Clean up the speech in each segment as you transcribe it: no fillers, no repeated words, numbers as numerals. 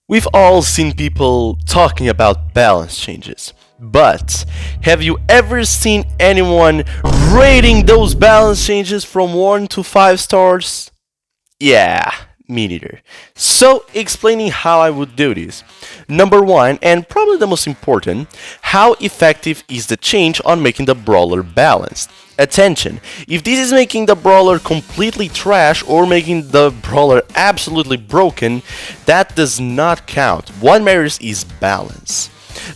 We've all seen people talking about balance changes, but have you ever seen anyone rating those balance changes from 1 to 5 stars? Yeah, me neither. So, explaining how I would do this. Number one, and probably the most important, how effective is the change on making the brawler balanced? Attention, if this is making the brawler completely trash or making the brawler absolutely broken, that does not count. What matters is balance.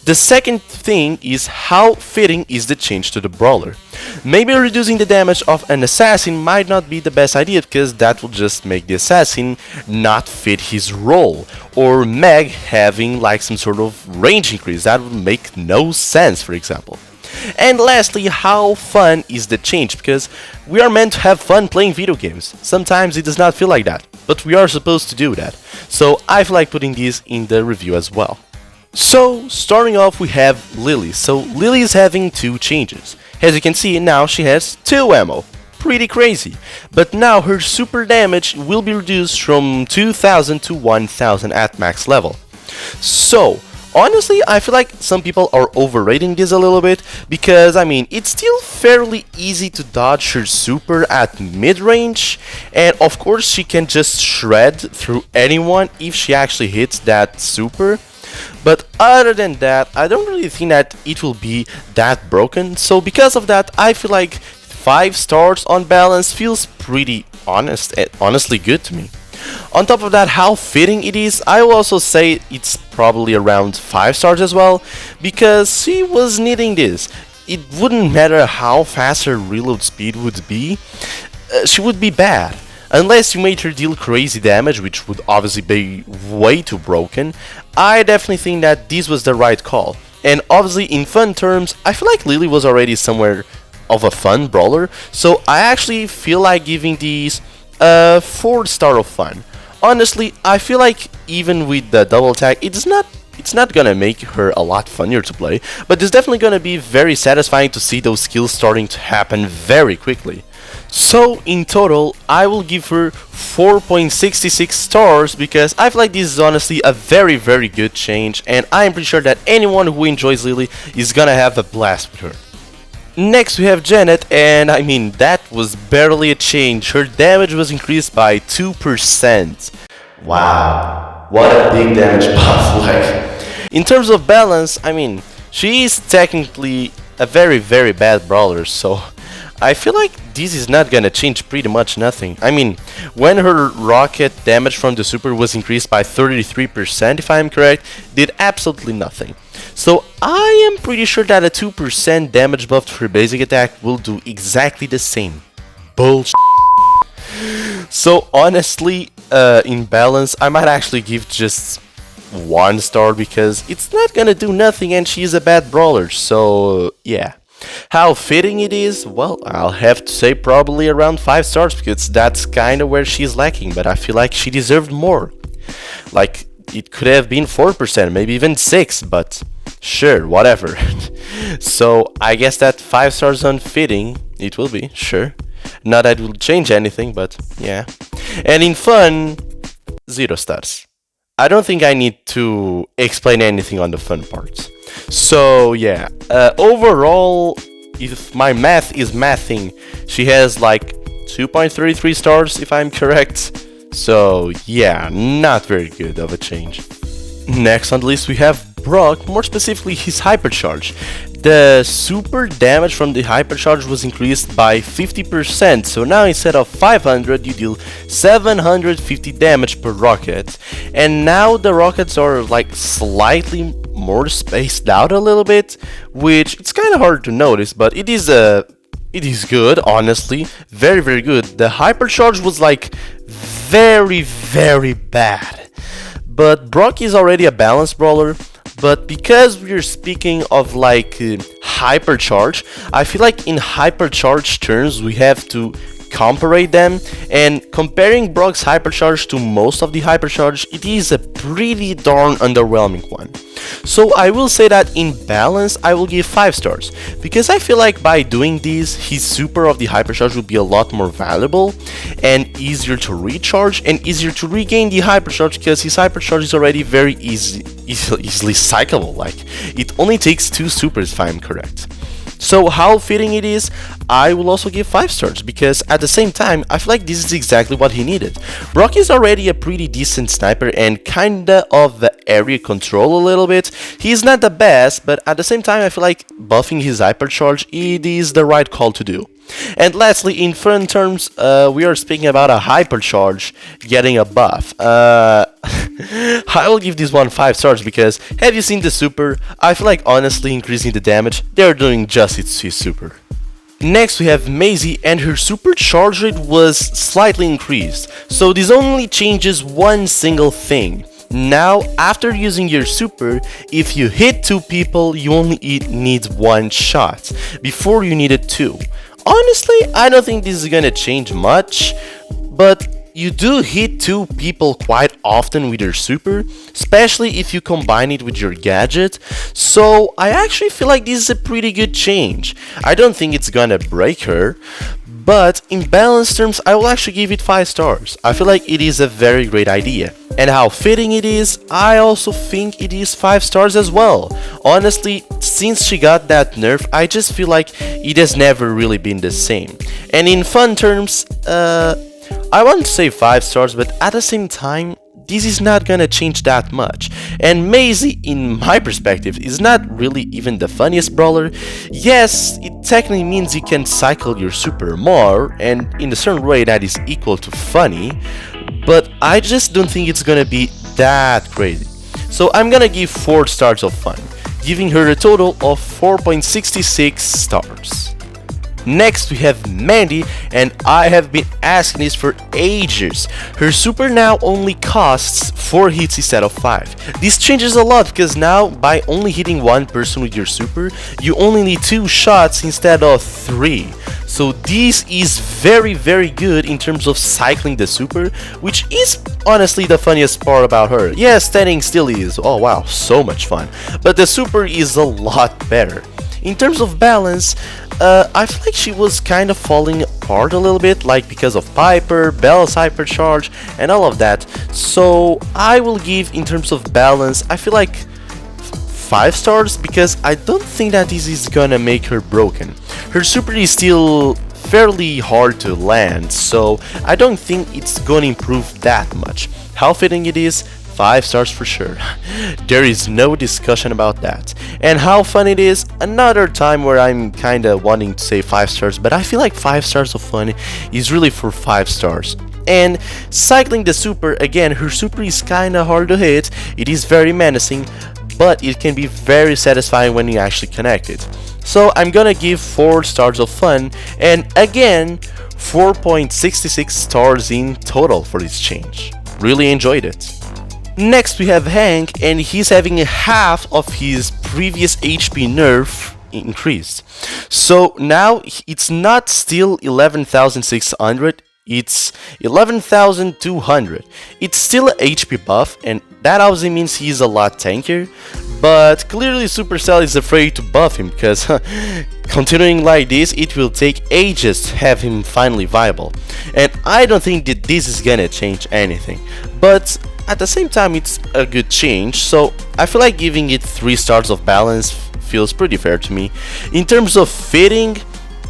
The second thing is how fitting is the change to the brawler. Maybe reducing the damage of an assassin might not be the best idea because that will just make the assassin not fit his role. Or Meg having like some sort of range increase, that would make no sense, for example. And lastly, how fun is the change, because we are meant to have fun playing video games. Sometimes it does not feel like that, but we are supposed to do that. So I feel like putting this in the review as well. So, starting off we have Lily. So Lily is having two changes. As you can see, now she has 2 ammo. Pretty crazy. But now her super damage will be reduced from 2000 to 1000 at max level. So, honestly, I feel like some people are overrating this a little bit, because I mean, it's still fairly easy to dodge her super at mid-range, and of course she can just shred through anyone if she actually hits that super. But other than that, I don't really think that it will be that broken. So because of that, I feel like 5 stars on balance feels pretty honestly good to me. On top of that, how fitting it is, I will also say it's probably around 5 stars as well, because she was needing this. It wouldn't matter how fast her reload speed would be, she would be bad. Unless you made her deal crazy damage, which would obviously be way too broken, I definitely think that this was the right call. And obviously, in fun terms, I feel like Lily was already somewhere of a fun brawler, so I actually feel like giving these a 4 star of fun. Honestly, I feel like even with the double attack, it's not gonna make her a lot funnier to play, but it's definitely gonna be very satisfying to see those skills starting to happen very quickly. So in total, I will give her 4.66 stars, because I feel like this is honestly a very good change, and I am pretty sure that anyone who enjoys Lily is gonna have a blast with her. Next we have Janet, and I mean, that was barely a change. Her damage was increased by 2%. Wow, what a big damage buff. Like, in terms of balance, I mean, she is technically a very bad brawler, so I feel like this is not gonna change pretty much nothing. I mean, when her rocket damage from the super was increased by 33%, if I am correct, did absolutely nothing. So I am pretty sure that a 2% damage buff to her basic attack will do exactly the same. Bullshit. So honestly, in balance, I might actually give just 1 star, because it's not gonna do nothing and she's a bad brawler, so yeah. How fitting it is? Well, I'll have to say probably around 5 stars, because that's kinda where she's lacking, but I feel like she deserved more. Like, it could have been 4%, maybe even 6, but sure, whatever. So, I guess that 5 stars on fitting, it will be, sure. Not that it will change anything, but yeah. And in fun, 0 stars. I don't think I need to explain anything on the fun parts. So yeah, overall, if my math is mathing, she has like 2.33 stars if I'm correct. So yeah, not very good of a change. Next on the list we have Brock, more specifically his hypercharge. The super damage from the hypercharge was increased by 50%, so now instead of 500 you deal 750 damage per rocket. And now the rockets are like slightly more spaced out a little bit, which it's kind of hard to notice, but it is good, honestly, very good. The hypercharge was like very bad, but Brock is already a balanced brawler. But because we're speaking of like hypercharge, I feel like in hypercharge terms we have to comparate them, and comparing Brock's hypercharge to most of the hypercharge, it is a pretty darn underwhelming one. So I will say that in balance, I will give 5 stars, because I feel like by doing these, his super of the hypercharge will be a lot more valuable and easier to recharge and easier to regain the hypercharge, because his hypercharge is already very easily cyclable. Like, it only takes 2 supers if I'm correct. So how fitting it is, I will also give 5 stars, because at the same time, I feel like this is exactly what he needed. Brock is already a pretty decent sniper and kinda of the area control a little bit. He's not the best, but at the same time, I feel like buffing his hypercharge, it is the right call to do. And lastly, in fun terms, we are speaking about a hypercharge getting a buff. I will give this one 5 stars, because have you seen the super? I feel like honestly increasing the damage, they're doing justice to his super. Next we have Maisie, and her super charge rate was slightly increased, so this only changes one single thing. Now, after using your super, if you hit 2 people, you only need 1 shot. Before you needed 2. Honestly, I don't think this is gonna change much, but you do hit 2 people quite often with your super, especially if you combine it with your gadget, so I actually feel like this is a pretty good change. I don't think it's gonna break her, but in balance terms, I will actually give it 5 stars. I feel like it is a very great idea. And how fitting it is, I also think it is 5 stars as well. Honestly, since she got that nerf, I just feel like it has never really been the same. And in fun terms, I won't say 5 stars, but at the same time, this is not gonna change that much. And Maisie, in my perspective, is not really even the funniest brawler. Yes, it technically means you can cycle your super more, and in a certain way that is equal to funny, but I just don't think it's gonna be that crazy. So I'm gonna give 4 stars of fun, giving her a total of 4.66 stars. Next we have Mandy, and I have been asking this for ages. Her super now only costs 4 hits instead of 5. This changes a lot, because now by only hitting 1 person with your super, you only need 2 shots instead of 3. So this is very good in terms of cycling the super, which is honestly the funniest part about her. Yes, standing still is, oh wow, so much fun, but the super is a lot better. In terms of balance, I feel like she was kind of falling apart a little bit, like because of Piper, Bella's hypercharge, and all of that. So I will give, in terms of balance, I feel like 5 stars, because I don't think that this is gonna make her broken. Her super is still fairly hard to land, so I don't think it's gonna improve that much. How fitting it is, 5 stars for sure. There is no discussion about that. And how fun it is, another time where I'm kinda wanting to say 5 stars, but I feel like 5 stars of fun is really for 5 stars. And cycling the super, again, her super is kinda hard to hit, it is very menacing, but it can be very satisfying when you actually connect it. So I'm gonna give 4 stars of fun, and again, 4.66 stars in total for this change. Really enjoyed it. Next we have Hank, and he's having half of his previous HP nerf increased. So now it's not still 11,600, it's 11,200. It's still an HP buff, and that obviously means he's a lot tankier, but clearly Supercell is afraid to buff him, because continuing like this, it will take ages to have him finally viable. And I don't think that this is gonna change anything, but at the same time it's a good change, so I feel like giving it 3 stars of balance feels pretty fair to me. In terms of fitting,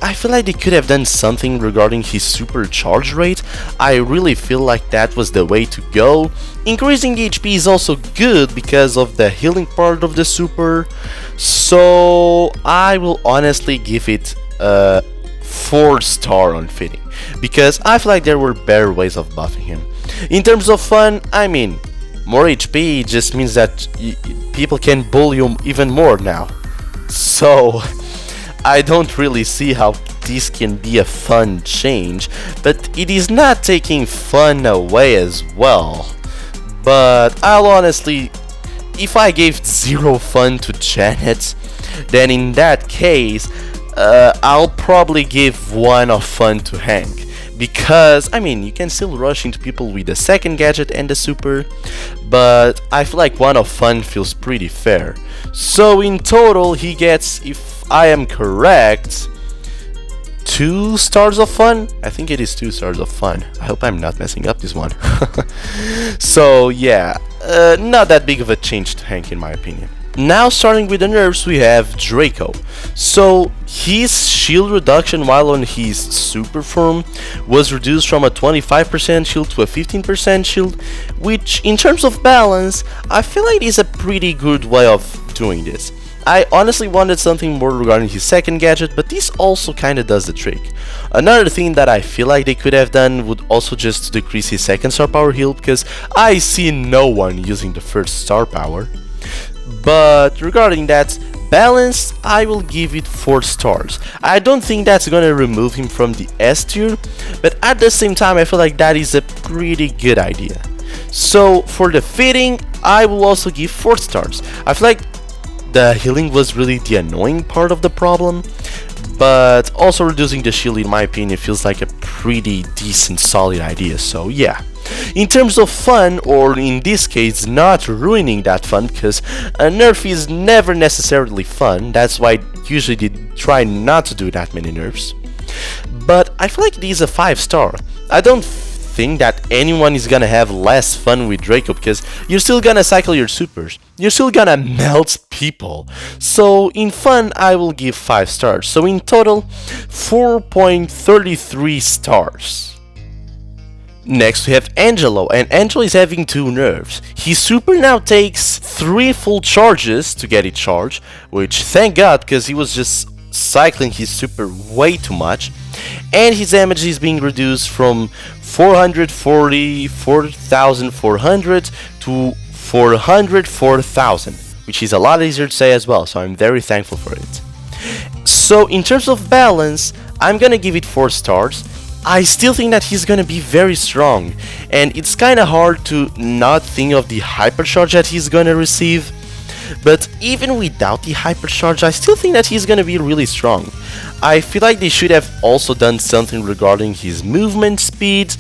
I feel like they could have done something regarding his super charge rate. I really feel like that was the way to go. Increasing the HP is also good because of the healing part of the super, so I will honestly give it a 4 star on fitting, because I feel like there were better ways of buffing him. In terms of fun, I mean, more HP just means that people can bully you even more now. So I don't really see how this can be a fun change, but it is not taking fun away as well. But I'll honestly, if I gave 0 fun to Janet, then in that case, I'll probably give 1 of fun to Hank, because I mean you can still rush into people with the second gadget and the super, but I feel like one of fun feels pretty fair. So in total he gets, if I am correct, 2 stars of fun. I think it is 2 stars of fun. I hope I'm not messing up this one. So yeah, not that big of a change to Hank in my opinion. Now starting with the nerfs, we have Draco. So his shield reduction while on his super form was reduced from a 25% shield to a 15% shield, which in terms of balance I feel like is a pretty good way of doing this. I honestly wanted something more regarding his second gadget, but this also kinda does the trick. Another thing that I feel like they could have done would also just decrease his second star power heal, because I see no one using the first star power. But regarding that, balance, I will give it 4 stars. I don't think that's gonna remove him from the S tier, but at the same time I feel like that is a pretty good idea. So for the fitting, I will also give 4 stars. I feel like the healing was really the annoying part of the problem, but also reducing the shield in my opinion feels like a pretty decent solid idea, so yeah. In terms of fun, or in this case not ruining that fun, because a nerf is never necessarily fun, that's why usually they try not to do that many nerfs, but I feel like it is a 5 star. I don't think that anyone is gonna have less fun with Draco, because you're still gonna cycle your supers, you're still gonna melt people. So in fun I will give 5 stars, so in total 4.33 stars. Next we have Angelo, and Angelo is having 2 nerfs. His super now takes 3 full charges to get it charged, which thank god, because he was just cycling his super way too much, and his damage is being reduced from 444,400 to 404,000, which is a lot easier to say as well, so I'm very thankful for it. So in terms of balance, I'm gonna give it 4 stars. I still think that he's gonna be very strong, and it's kinda hard to not think of the hypercharge that he's gonna receive, but even without the hypercharge I still think that he's gonna be really strong. I feel like they should have also done something regarding his movement speed,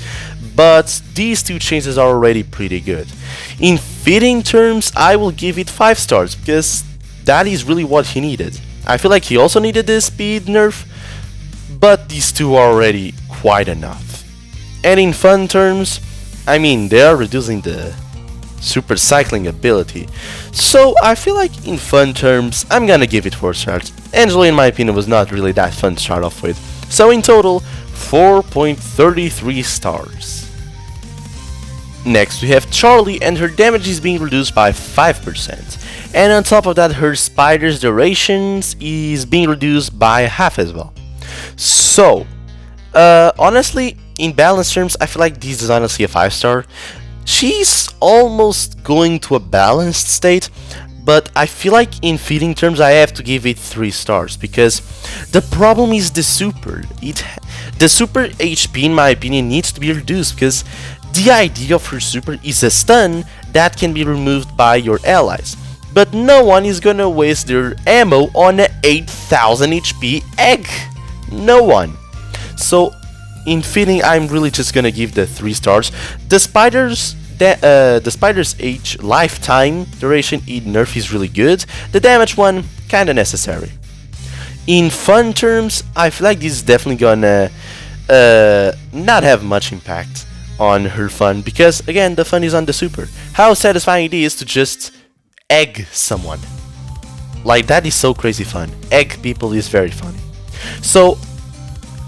but these 2 changes are already pretty good. In fitting terms, I will give it 5 stars, because that is really what he needed. I feel like he also needed this speed nerf, but these 2 are already quite enough. And in fun terms, I mean, they are reducing the super cycling ability, so I feel like in fun terms I'm gonna give it 4 stars. Angelo in my opinion was not really that fun to start off with, so in total 4.33 stars. Next we have Charlie, and her damage is being reduced by 5%, and on top of that her spider's durations is being reduced by half as well. So honestly, in balance terms I feel like this is honestly a 5 star. She's almost going to a balanced state, but I feel like in feeding terms I have to give it 3 stars, because the problem is the super. The super HP in my opinion needs to be reduced, because the idea of her super is a stun that can be removed by your allies, but no one is gonna waste their ammo on an 8000 HP egg. No one. So in feeding I'm really just gonna give the 3 stars. The spider's H lifetime duration in nerf is really good. The damage one kinda necessary. In fun terms, I feel like this is definitely gonna not have much impact on her fun, because again the fun is on the super. How satisfying it is to just egg someone. Like, that is so crazy fun. Egg people is very funny. So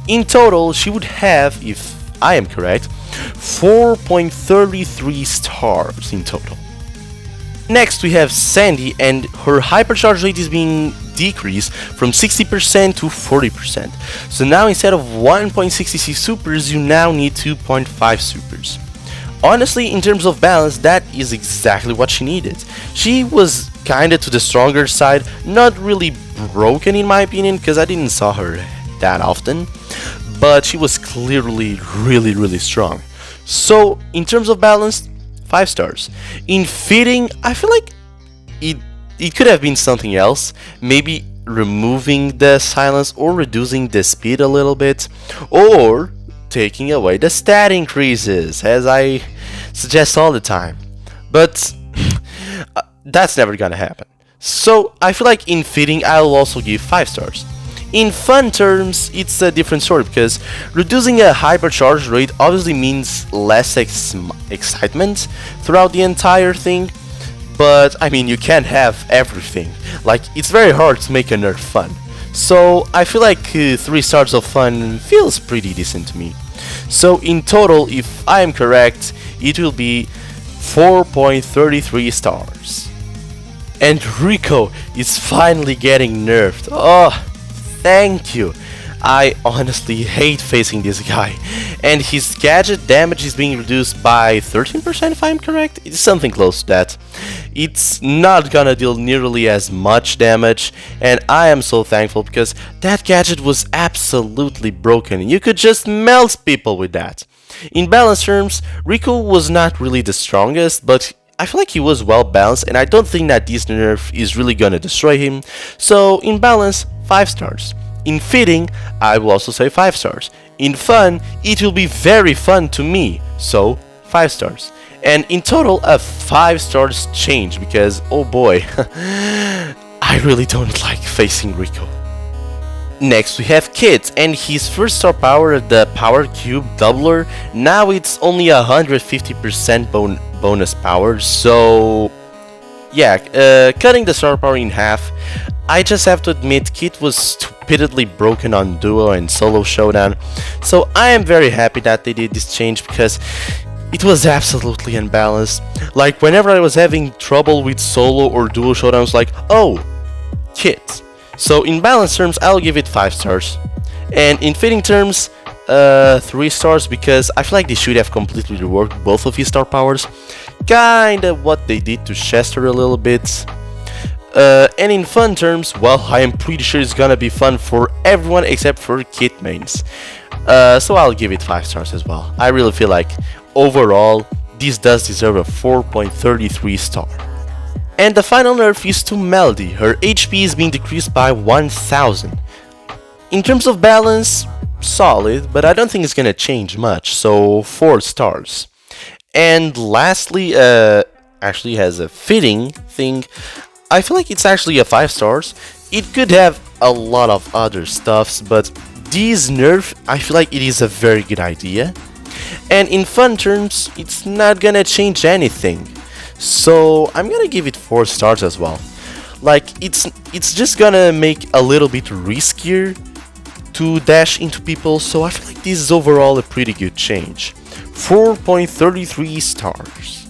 in total she would have, if I am correct, 4.33 stars in total. Next we have Sandy, and her hypercharge rate is being decreased from 60% to 40%. So now instead of 1.66 supers you now need 2.5 supers. Honestly, in terms of balance, that is exactly what she needed. She was kinda to the stronger side, not really broken in my opinion, because I didn't saw her that often, but she was clearly really strong. So in terms of balance, 5 stars. In fitting, I feel like it could have been something else, maybe removing the silence or reducing the speed a little bit, or taking away the stat increases, as I suggest all the time. But that's never gonna happen. So I feel like in fitting I'll also give 5 stars. In fun terms, it's a different story because reducing a hypercharge rate obviously means less excitement throughout the entire thing, but I mean you can't have everything. Like, it's very hard to make a nerf fun. So I feel like 3 stars of fun feels pretty decent to me. So in total, if I am correct, it will be 4.33 stars. And Rico is finally getting nerfed. Oh, thank you. I honestly hate facing this guy. And his gadget damage is being reduced by 13% if I'm correct. It's something close to that. It's not gonna deal nearly as much damage, and I am so thankful because that gadget was absolutely broken. You could just melt people with that. In balance terms, Rico was not really the strongest, but I feel like he was well balanced, and I don't think that this nerf is really gonna destroy him. So in balance, 5 stars. In fitting, I will also say 5 stars. In fun, it will be very fun to me, so 5 stars. And in total, a 5 stars change because, oh boy, I really don't like facing Rico. Next we have Kit, and his first star power, the Power Cube Doubler, now it's only 150% bonus power, so yeah, cutting the star power in half. I just have to admit, Kit was stupidly broken on Duo and Solo Showdown, so I am very happy that they did this change because it was absolutely unbalanced. Like, whenever I was having trouble with Solo or Duo Showdown, I was like, oh, Kit. So in balance terms, I'll give it 5 stars. And in fitting terms, 3 stars because I feel like they should have completely reworked both of his star powers. Kinda what they did to Chester a little bit. And in fun terms, well, I am pretty sure it's gonna be fun for everyone except for Kit mains. So I'll give it 5 stars as well. I really feel like overall, this does deserve a 4.33 star. And the final nerf is to Melody. Her HP is being decreased by 1000. In terms of balance, solid, but I don't think it's gonna change much, so 4 stars. And lastly, actually has a fitting thing. I feel like it's actually a 5 stars. It could have a lot of other stuffs, but this nerf, I feel like it is a very good idea. And in fun terms, it's not gonna change anything. So I'm gonna give it 4 stars as well. Like, it's just gonna make a little bit riskier to dash into people, so I feel like this is overall a pretty good change. 4.33 stars.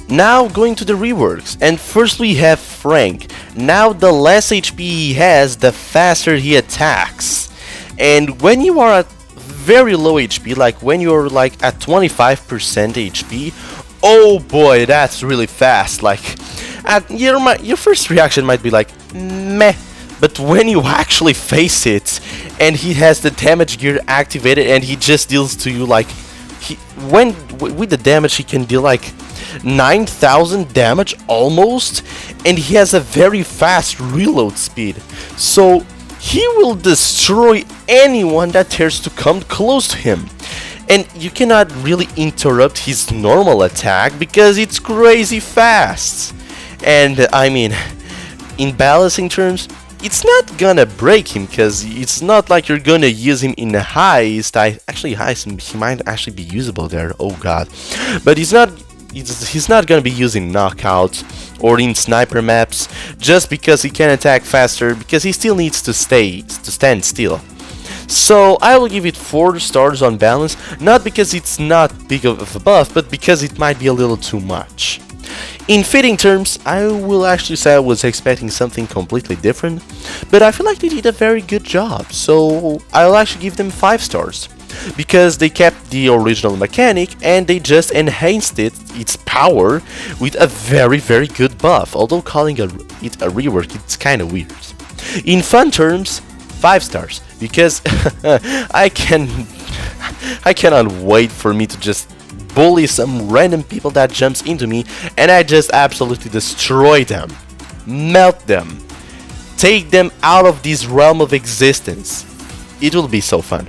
Now going to the reworks, and first we have Frank. Now the less HP he has, the faster he attacks. And when you are at very low HP, like when you're like at 25% HP, oh boy, that's really fast. Like, your first reaction might be like, meh. But when you actually face it, and he has the damage gear activated, and he just deals to you like, with the damage he can deal like 9,000 damage almost, and he has a very fast reload speed. So he will destroy anyone that dares to come close to him. And you cannot really interrupt his normal attack because it's crazy fast. And I mean, in balancing terms, it's not gonna break him because it's not like you're gonna use him in heist. Actually, heist, he might actually be usable there. Oh god, but he's not gonna be using knockout or in sniper maps just because he can attack faster, because he still needs to stand still. So I will give it 4 stars on balance, not because it's not big of a buff, but because it might be a little too much. In fitting terms, I will actually say I was expecting something completely different, but I feel like they did a very good job, so I'll actually give them 5 stars. Because they kept the original mechanic and they just enhanced its power with a very good buff, although calling it a rework, it's kinda weird. In fun terms, 5 stars, because I cannot wait for me to just bully some random people that jumps into me and I just absolutely destroy them, melt them, take them out of this realm of existence. It will be so fun.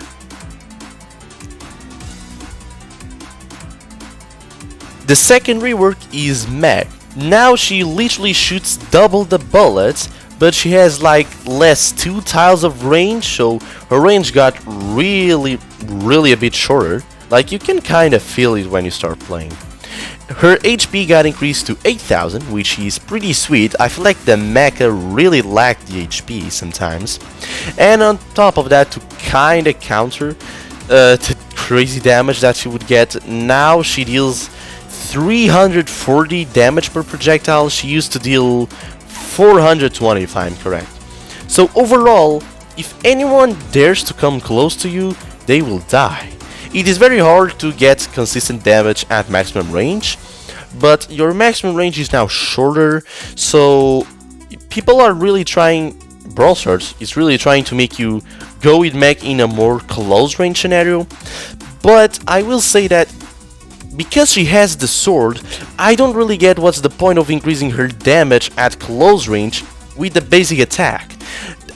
The second rework is Meg. Now she literally shoots double the bullets, but she has like less 2 tiles of range, so her range got really a bit shorter. Like you can kinda feel it when you start playing. Her HP got increased to 8000, which is pretty sweet. I feel like the mecha really lacked the HP sometimes. And on top of that, to kinda counter the crazy damage that she would get, now she deals 340 damage per projectile. She used to deal 420 if I'm correct. So overall, if anyone dares to come close to you, they will die. It is very hard to get consistent damage at maximum range, but your maximum range is now shorter, so people are really trying, Brawl Stars is really trying to make you go with mech in a more close range scenario. But I will say that because she has the sword, I don't really get what's the point of increasing her damage at close range with the basic attack.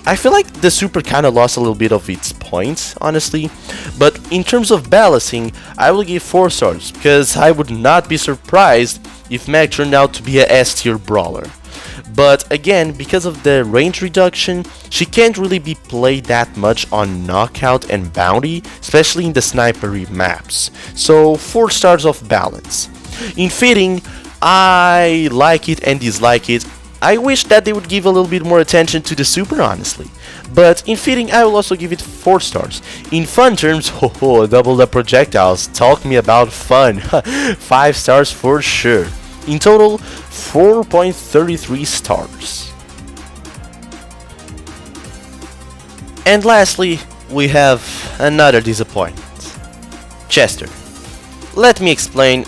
I feel like the super kinda lost a little bit of its points, honestly, but in terms of balancing, I will give 4 stars, because I would not be surprised if Meg turned out to be a S tier brawler. But again, because of the range reduction, she can't really be played that much on Knockout and Bounty, especially in the snipery maps. So 4 stars of balance. In Fitting, I like it and dislike it. I wish that they would give a little bit more attention to the super, honestly. But in Fitting, I will also give it 4 stars. In fun terms, double the projectiles, talk me about fun. 5 stars for sure. In total, 4.33 stars. And lastly, we have another disappointment. Chester. Let me explain.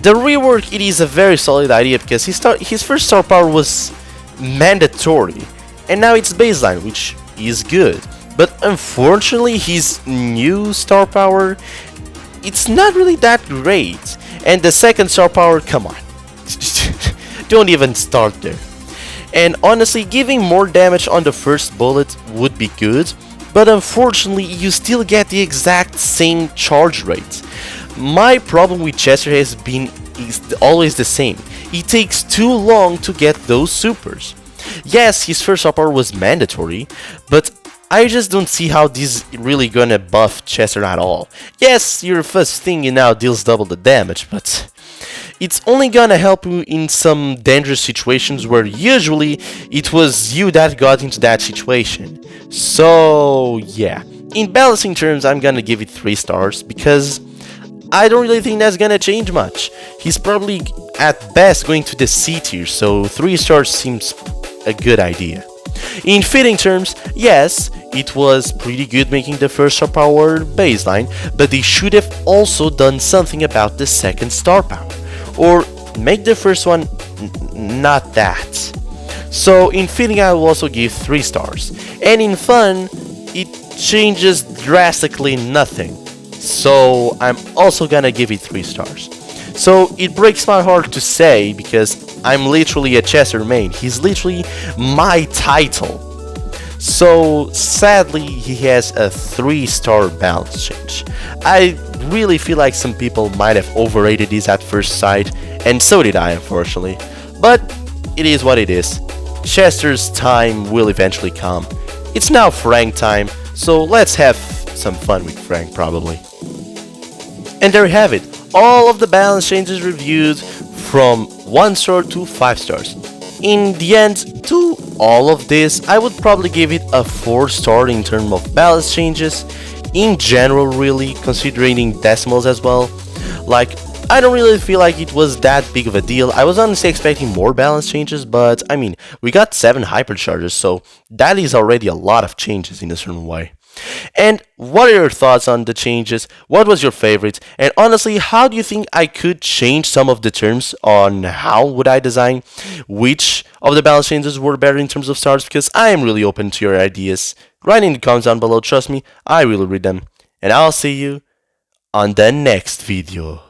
The rework, it is a very solid idea because his first star power was mandatory, and now it's baseline, which is good. But unfortunately, his new star power, it's not really that great. And the second star power, come on, don't even start there. And honestly, giving more damage on the first bullet would be good, but unfortunately, you still get the exact same charge rate. My problem with Chester has been always the same. It takes too long to get those supers. Yes, his first upper was mandatory, but I just don't see how this is really gonna buff Chester at all. Yes, your first thing now deals double the damage, but it's only gonna help you in some dangerous situations where usually it was you that got into that situation. So yeah, in balancing terms, I'm gonna give it 3 stars because I don't really think that's gonna change much. He's probably at best going to the C tier, so 3 stars seems a good idea. In Fitting terms, yes, it was pretty good making the first star power baseline, but they should have also done something about the second star power, or make the first one not that. So in Fitting, I will also give 3 stars, and in Fun, it changes drastically nothing. So I'm also gonna give it 3 stars. So it breaks my heart to say, because I'm literally a Chester main. He's literally my title. So sadly, he has a 3-star balance change. I really feel like some people might have overrated this at first sight, and so did I, unfortunately. But it is what it is. Chester's time will eventually come. It's now Frank time, so let's have some fun with Frank, probably. And there you have it, all of the balance changes reviewed from 1 star to 5 stars. In the end, to all of this, I would probably give it a 4 star in terms of balance changes. In general, really, considering decimals as well. Like, I don't really feel like it was that big of a deal. I was honestly expecting more balance changes, but I mean, we got 7 hypercharges, so that is already a lot of changes in a certain way. And what are your thoughts on the changes? What was your favorite? And honestly, how do you think I could change some of the terms on how would I design? Which of the balance changes were better in terms of stars? Because I am really open to your ideas. Write in the comments down below, trust me, I will read them. And I'll see you on the next video.